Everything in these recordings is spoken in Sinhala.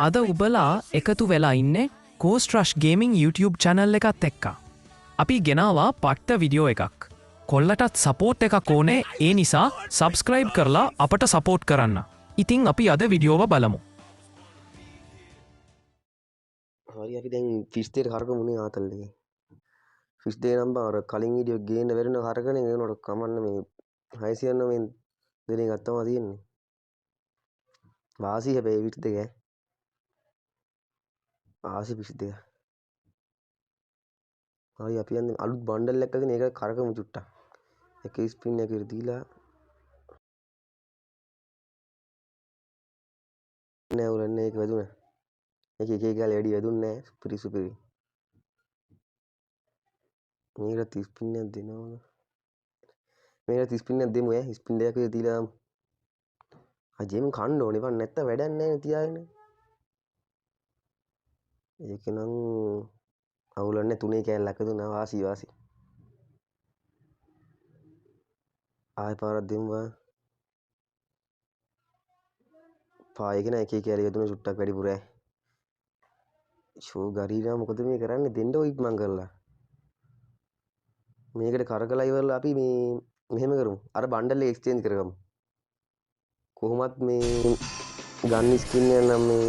අද උබලා එකතු වෙලා ඉන්නේ කෝස්ට්‍රශ් ගේමින් YouTube චැනල් එකත් එක්කා. අපි ගෙනවා පට්ට විඩියෝ එකක්. කොල්ලටත් සපෝට් එකක් ඕනේ ඒ නිසා සබස්ක්‍රයිබ් කරලා අපට සපෝට් කරන්න. ඉතින් අපි අද විඩියෝව බලමු. හරි අපි දැන් ෆිෂ් දෙක කරකමුනේ ආතල්ලේ. ෆිෂ් දෙක නම් බාර කලින් වීඩියෝ ගේන්න වෙරෙන කරකනේ ඒනොට කමන්න මේ 690 දෙනේ ගත්තම තියෙන්නේ. වාසි හැබැයි ෆිෂ් දෙක. වාසි ෆිෂ් දෙක. හරි අපි යන්නේ අලුත් බණ්ඩල් එකක් අරගෙන ඒක කරකමු චුට්ටක්. එක ස්පින් එකකට දීලා නෑ උරන්නේ ඒක වැදුනා. එක ගාලා වැඩි වැදුන්නේ නෑ සුපිරි. මේකට 30 ස්පින් එකක් දෙනවා. මේකට 30 ස්පින් එකක් දෙමු ඈ ස්පින් දෙකක් විතර දීලා අජේම කන්න ඕනේ වන් නැත්තම් වැඩක් නෑනේ තියාගෙන. ඒක නම් අවුලන්නේ තුනේ කෑල්ලක් දුන්නා වාසි. ආයෙ පාරක් දෙමු බා. පායගෙන එක කෑලි වැදුනා චුට්ටක් වැඩිපුර ඈ. ෂෝ ගරීනා මොකද මේ කරන්නේ දෙන්න ඔය ඉක්මන් කරලා. මේකට කරකලා ඉවරලා අපි මේ මෙහෙම කරමු. අර බණ්ඩල් එක එක්ස්චේන්ජ් කරගමු. කොහොමත් මේ ගන්න ස්කින් එක නම් මේ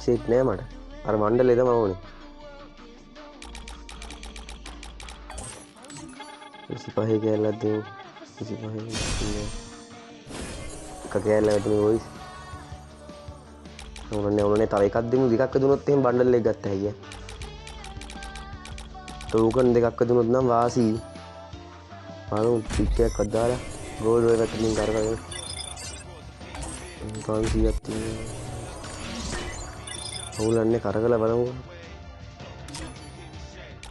සෙට් නෑ මට. අර බණ්ඩල් එක තමයි ඕනේ. 25 කෑල්ලක් දෙමු. 25 එක කෑල්ල වැදුනේ වොයිස්. ඕනේ තව එකක් දෙමු. දෙකක් දුනොත් එහෙනම් බණ්ඩල් එක ගත්තා අයියා. ටෝකන් දෙකක් දුනොත් නම් වාසි. බලමු ටිකක් අදාලා ගෝල් වල පැත්තකින් කරකගෙන 500ක් තියෙනවා. අවුලන්නේ කරකලා බලමු.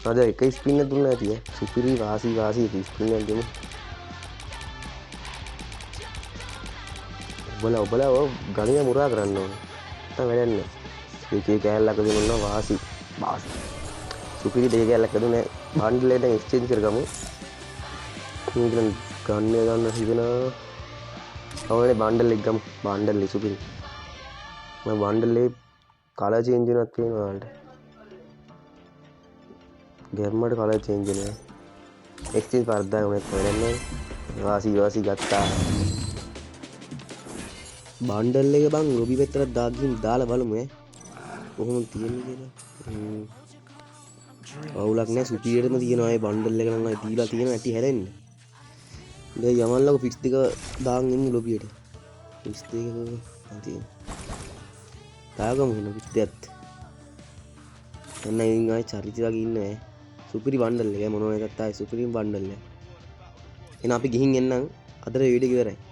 අද එක ස්පින් එක දුන්නා ඇති ඈ. සුපිරි වාසි එක ස්පින් එකක් දෙමු. ඔබලා ඔය ගණිය මුරා කරන්න ඕනේ. නැත්නම් වැඩක් නෑ. ඒකේ කෑල්ලක දුන්නා වාසි. සුපිරි දෙක කෑල්ලක් දුන්නේ බණ්ඩල් එක දැන් එක්ස්චේන්ජ් කරගමු. මේක ගන්න හිතනවා. අවනේ බණ්ඩල් එක ගමු. බණ්ඩල් එක සුපිරි. මම බණ්ඩල් එක කලර් චේන්ජ් වෙනවත් වෙනවා වලට. ගැම්මට කලර් චේන්ජ් වෙනවා. එක්ස්චේන්ජ් කරද්දා උනේ තවරන්නේ. වාසි ගත්තා. බණ්ඩල් එක බං ලොබි පැත්තට දාලා බලමු ඈ. කොහොමද තියෙන්නේ කියලා. අවුලක් නෑ සුපිරියටම තියෙනවා. ඒ බණ්ඩල් එක නම් දීලා තියෙනවා ඇටි හැරෙන්න. දැන් යමල්ලක ෆික්ස් දෙක දාන් ඉන්නේ ලොබියට. ෆික්ස් දෙක තියෙන. දාගමු වෙන ෆික්ස් දෙකත්. එන්න ඉතින් ආයි චරිත වගේ ඉන්නේ. සුපිරි බණ්ඩල් එක මොනවා එකක් තායි සුපිරි බණ්ඩල් එක. එහෙනම් අපි ගිහින් එන්නම්. අදට වීඩියෝ එක ඉවරයි.